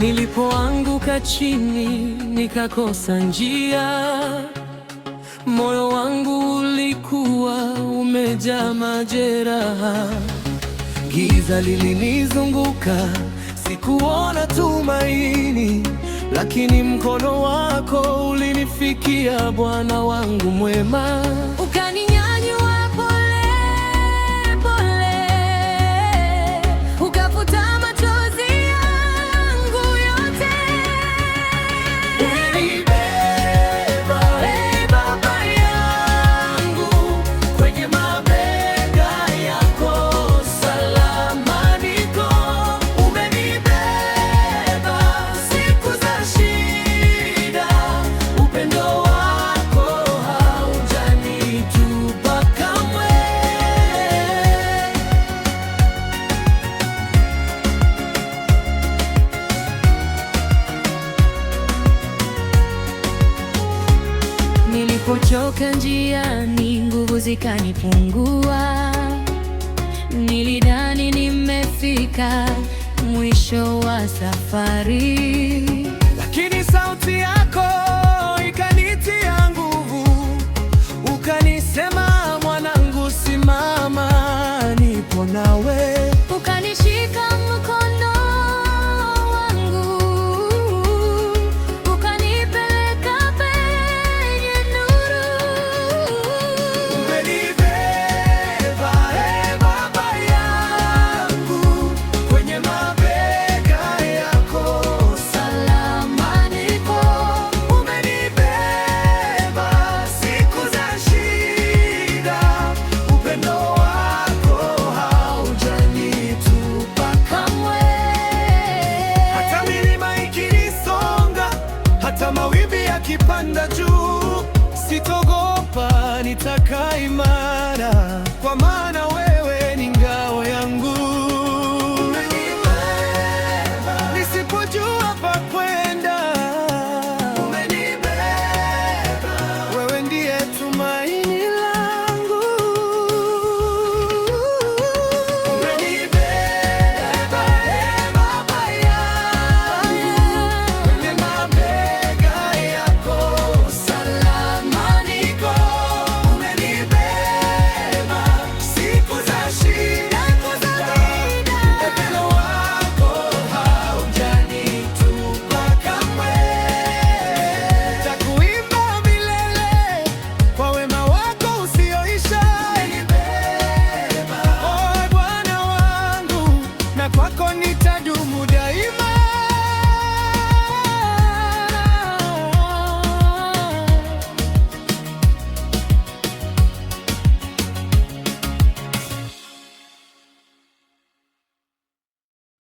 Nilipoanguka chini nikakosa njia, moyo wangu ulikuwa umejaa majeraha. Giza lilinizunguka, sikuona tumaini, lakini mkono wako ulinifikia, Bwana wangu mwema. Ukaninyanyua pole pole, ukafuta machozi yangu yote. Umenibeba, Baba yangu, kwenye mabega yako salama niko. Umenibeba siku za shida, upendo wako haujanitupa kamwe. Nilipochoka njiani, nguvu zikanipungua, nilidhani nimefika mwisho wa safari, lakini sauti yako ikanitia nguvu, ukanisema, mwanangu, simama, nipo nawe. Ukanishika mkono wangu, ukanipeleka penye nuru. Umenibeba, Baba yangu, kwenye mabega yako salama niko. Umenibeba siku za shida, upendo wako haujanitupa kamwe. Hata milima ikinisonga, hata mawimbi yakipanda juu, sitogopa, nitakaa imara, kwa maana wewe